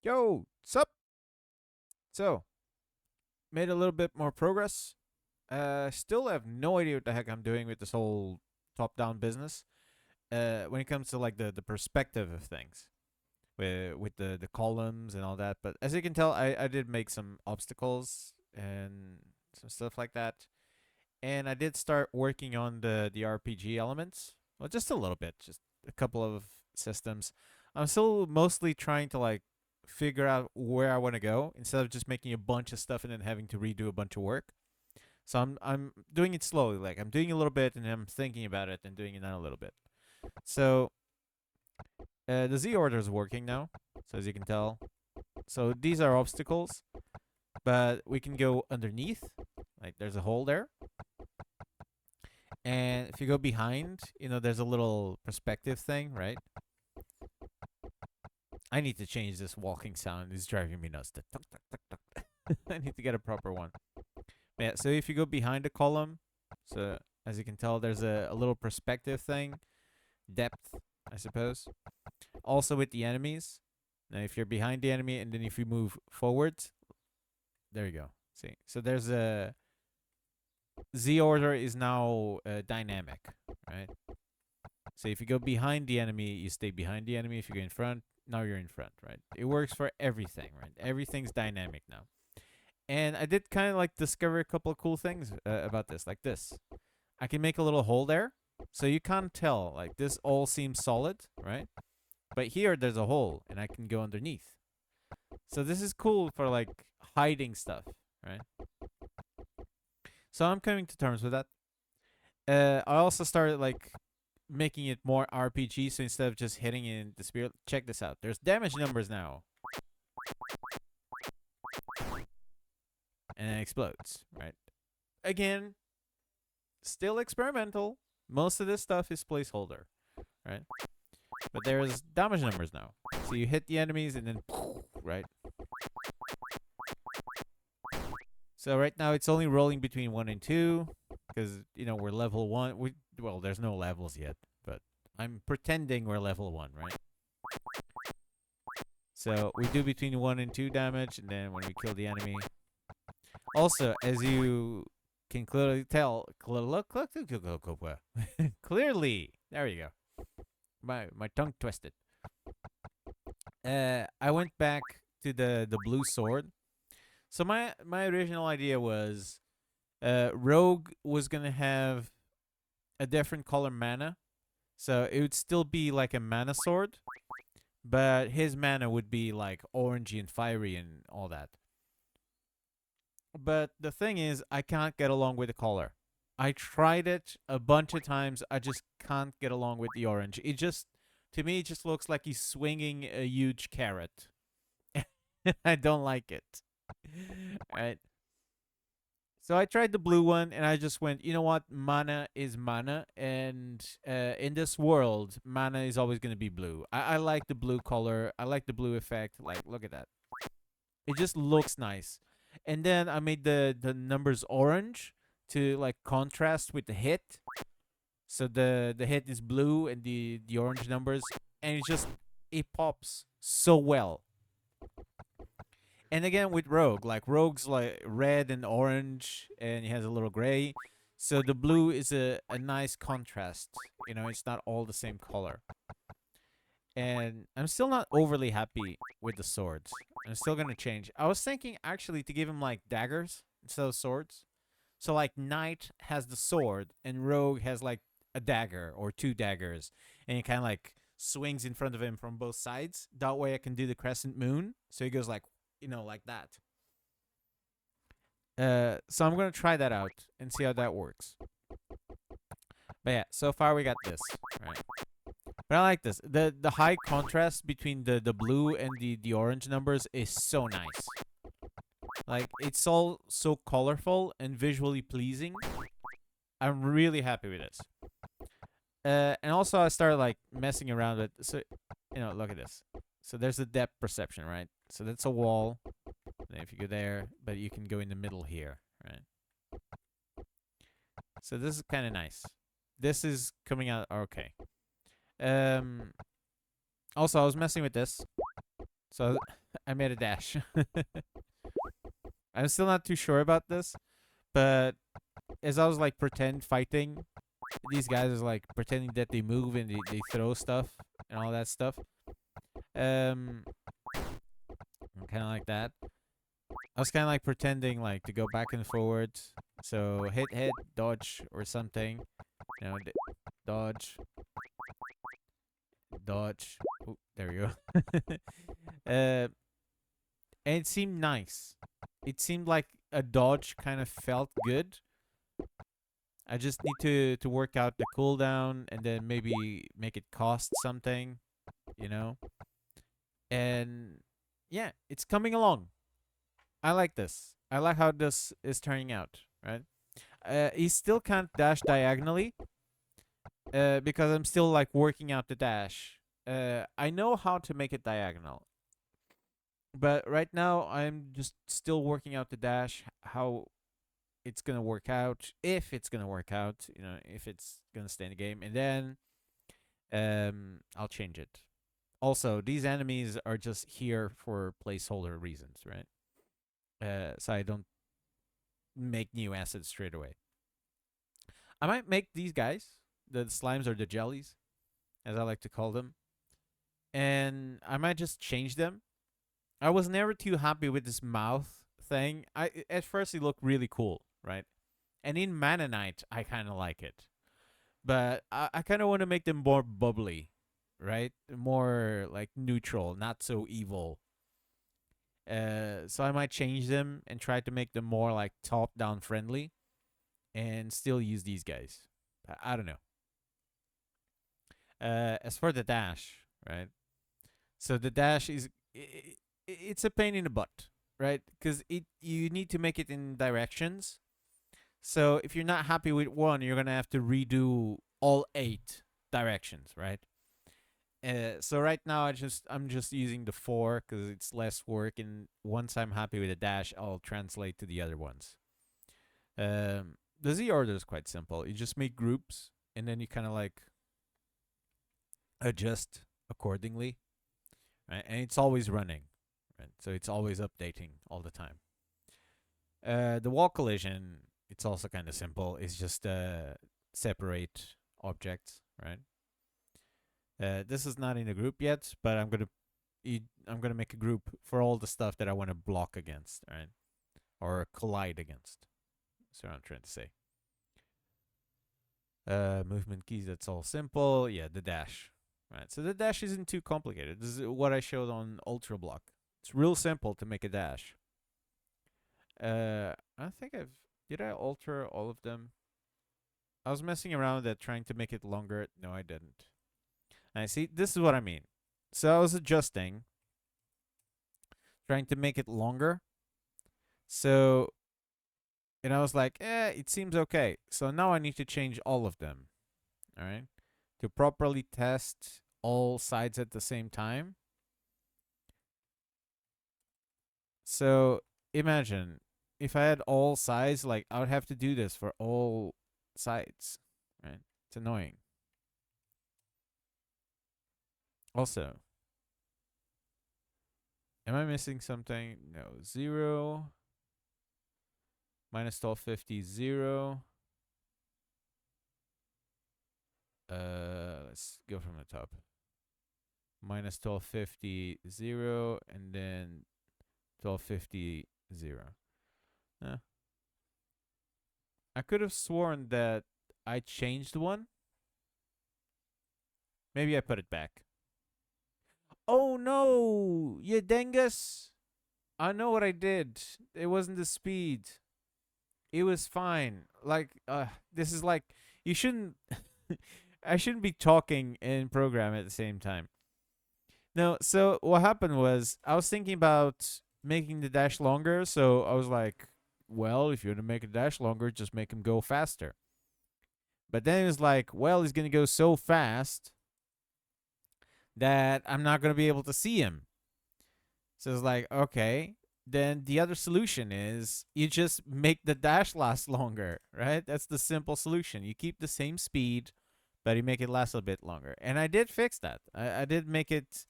Yo, sup? So, made a little bit more progress. Still have no idea what the heck I'm doing with this whole top-down business. When it comes to like the perspective of things, with the columns and all that. But as you can tell, I did make some obstacles and some stuff like that. And I did start working on the RPG elements. Well, just a little bit, just a couple of systems. I'm still mostly trying to like figure out where I want to go instead of just making a bunch of stuff and then having to redo a bunch of work. So I'm doing it slowly. Like I'm doing a little bit and then I'm thinking about it and doing it now a little bit. So the Z order is working now. So as you can tell, so these are obstacles, but we can go underneath. Like there's a hole there, and if you go behind, there's a little perspective thing, right? I need to change this walking sound. It's driving me nuts. The tuk, tuk, tuk, tuk. I need to get a proper one. Yeah, so if you go behind the column, so as you can tell, there's a little perspective thing, depth, I suppose. Also with the enemies. Now, if you're behind the enemy and then if you move forwards, there you go. See, so there's a Z order is now dynamic, right? So if you go behind the enemy, you stay behind the enemy. If you go in front, now you're in front, right? It works for everything, right? Everything's dynamic now. And I did kind of like discover a couple of cool things about this, like this. I can make a little hole there, so you can't tell. Like this all seems solid, right? But here there's a hole, and I can go underneath. So this is cool for like hiding stuff, right? So I'm coming to terms with that. I also started like making it more RPG. So instead of just hitting in the spirit, check this out. There's damage numbers now, and it explodes. Right. Again, still experimental. Most of this stuff is placeholder, right? But there's damage numbers now. So you hit the enemies and then, right? So right now it's only rolling between 1 and 2 because we're level 1. Well, there's no levels yet, but I'm pretending we're level 1, right? So we do between 1 and 2 damage, and then when we kill the enemy. Also, as you can clearly tell, clearly, there you go. My tongue twisted. I went back to the blue sword. So my original idea was Rogue was gonna have a different color mana. So it would still be like a mana sword, but his mana would be like orangey and fiery and all that. But the thing is, I can't get along with the color. I tried it a bunch of times. I just can't get along with the orange. To me, it just looks like he's swinging a huge carrot. I don't like it. Right. So I tried the blue one, and I just went, you know what? Mana is mana, and in this world, mana is always going to be blue. I like the blue color. I like the blue effect. Like, look at that. It just looks nice. And then I made the numbers orange to like contrast with the hit. So the hit is blue and the orange numbers, and it pops so well. And again with Rogue, like Rogue's like red and orange, and he has a little gray. So the blue is a nice contrast. It's not all the same color. And I'm still not overly happy with the swords. I'm still gonna change. I was thinking actually to give him like daggers instead of swords. So like Knight has the sword and Rogue has like a dagger or two daggers, and he kind of like swings in front of him from both sides. That way I can do the crescent moon. So he goes like like that. So I'm gonna try that out and see how that works. But yeah, so far we got this, right? But I like this. The high contrast between the blue and the orange numbers is so nice. Like it's all so colorful and visually pleasing. I'm really happy with this. And also I started like messing around with so look at this. So there's the depth perception, right? So that's a wall. And if you go there, but you can go in the middle here, right? So this is kind of nice. This is coming out okay. Also, I was messing with this. So I made a dash. I'm still not too sure about this, but as I was like pretend fighting, these guys is like pretending that they move and they throw stuff and all that stuff. Um, kind of like that. I was kind of like pretending like to go back and forward. So hit, dodge or something. You know, dodge, dodge. Ooh, there we go. uh, and it seemed nice. It seemed like a dodge kind of felt good. I just need to work out the cooldown and then maybe make it cost something, you know? And yeah, it's coming along. I like this. I like how this is turning out, right? He still can't dash diagonally because I'm still like working out the dash. I know how to make it diagonal, but right now I'm just still working out the dash, how it's gonna work out, if it's gonna work out, you know, if it's gonna stay in the game, and then I'll change it. Also, these enemies are just here for placeholder reasons, right? So I don't make new assets straight away. I might make these guys, the slimes or the jellies, as I like to call them, and I might just change them. I was never too happy with this mouth thing. I at first it looked really cool, right? And in Mannanite, I kind of like it, but I kind of want to make them more bubbly, right? More like neutral, not so evil. So I might change them and try to make them more like top-down friendly, and still use these guys. I don't know. As for the dash, right? So the dash is it's a pain in the butt, right? Because it you need to make it in directions. So if you're not happy with one, you're gonna have to redo all 8 directions, right? So right now I'm just using the 4 because it's less work, and once I'm happy with the dash, I'll translate to the other ones. The Z order is quite simple. You just make groups, and then you kind of like adjust accordingly, right? And it's always running, right? So it's always updating all the time. The wall collision, it's also kind of simple. It's just separate objects, right? This is not in a group yet, but I'm gonna make a group for all the stuff that I want to block against, right? Or collide against. That's what I'm trying to say. Movement keys, that's all simple. Yeah, the dash. Right. So the dash isn't too complicated. This is what I showed on Ultra Block. It's real simple to make a dash. I think did I alter all of them? I was messing around with it trying to make it longer. No, I didn't. I see. This is what I mean. So I was adjusting, trying to make it longer. So, and I was like, it seems okay. So now I need to change all of them. All right. To properly test all sides at the same time. So imagine if I had all sides, like I would have to do this for all sides, right? It's annoying. Also, am I missing something? No, 0. Minus 1250, 0. Let's go from the top. Minus 1250, 0, and then 1250, 0. I could have sworn that I changed one. Maybe I put it back. Oh no, you dingus! I know what I did. It wasn't the speed. It was fine. Like, this is like you shouldn't. I shouldn't be talking and program at the same time. No, so what happened was I was thinking about making the dash longer. So I was like, well, if you want to make a dash longer, just make him go faster. But then it was like, well, he's gonna go so fast that I'm not gonna be able to see him. So it's like, okay, then the other solution is you just make the dash last longer, right? That's the simple solution. You keep the same speed, but you make it last a bit longer. And I did fix that. I did make it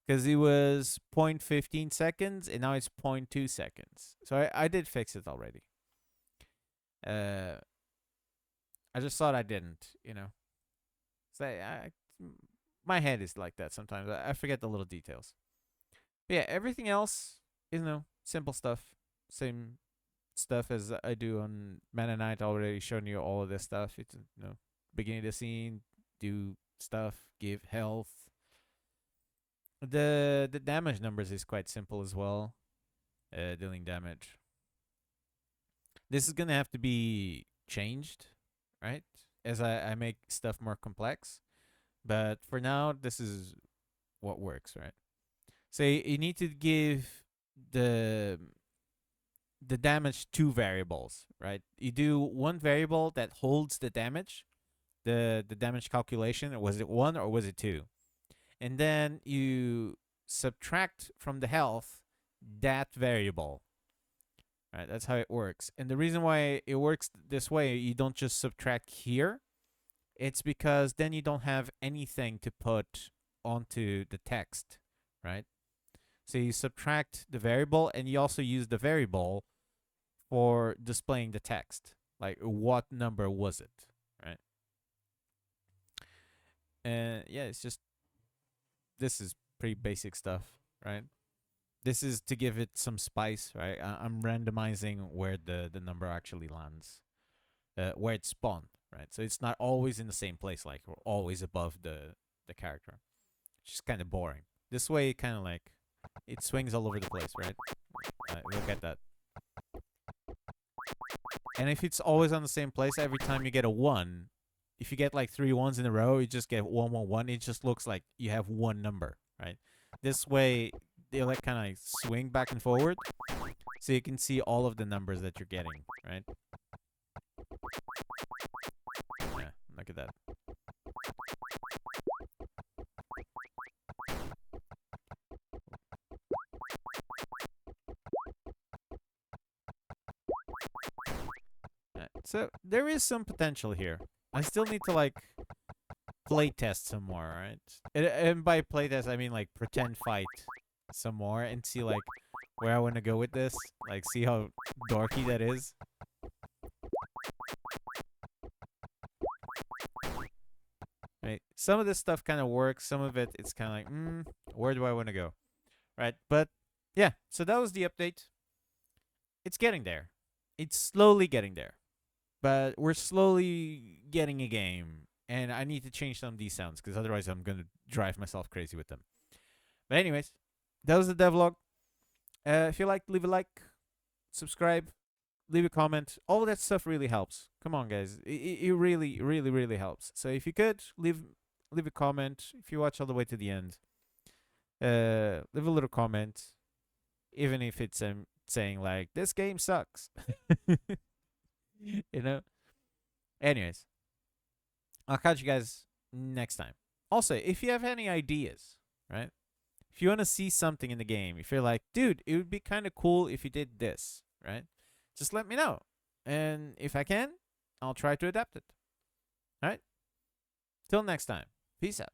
because it was 0.15 seconds and now it's 0.2 seconds. So I did fix it already. Uh, I just thought I didn't, you know. So my head is like that sometimes. I forget the little details. But yeah, everything else is, simple stuff. Same stuff as I do on Mana Knight. Already shown you all of this stuff. It's, beginning of the scene, do stuff, give health. The damage numbers is quite simple as well. Dealing damage. This is gonna have to be changed, right? As I make stuff more complex. But for now, this is what works, right? So you need to give the the damage two variables, right? You do one variable that holds the damage, the damage calculation. Was it one or was it two? And then you subtract from the health that variable. Right, that's how it works. And the reason why it works this way, you don't just subtract here. It's because then you don't have anything to put onto the text, right? So you subtract the variable and you also use the variable for displaying the text. Like, what number was it, right? And yeah, it's just, this is pretty basic stuff, right? This is to give it some spice, right? I'm randomizing where the number actually lands, where it's spawned, right? So it's not always in the same place, like we're always above the character. It's just kind of boring. This way, kind of like, it swings all over the place, right? We'll get that. And if it's always on the same place, every time you get a 1, if you get like 3 ones in a row, you just get 1, 1, 1. It just looks like you have one number, right? This way, they like kind of like swing back and forward, so you can see all of the numbers that you're getting, right? Yeah, look at that. Right, so there is some potential here. I still need to like play test some more, right? And by play test, I mean like pretend fight some more and see like where I want to go with this. Like, see how dorky that is. Right? Some of this stuff kind of works. Some of it's kind of like, where do I want to go? Right? But yeah, so that was the update. It's getting there. It's slowly getting there. But we're slowly getting a game. And I need to change some of these sounds because otherwise I'm going to drive myself crazy with them. But anyways, that was the devlog. If you liked, leave a like, subscribe, leave a comment. All that stuff really helps. Come on, guys. It really, really, really helps. So if you could, leave a comment. If you watch all the way to the end, leave a little comment. Even if it's saying like, this game sucks. You know? Anyways, I'll catch you guys next time. Also, if you have any ideas, right? If you want to see something in the game, if you're like, dude, it would be kind of cool if you did this, right? Just let me know. And if I can, I'll try to adapt it. All right? Till next time. Peace out.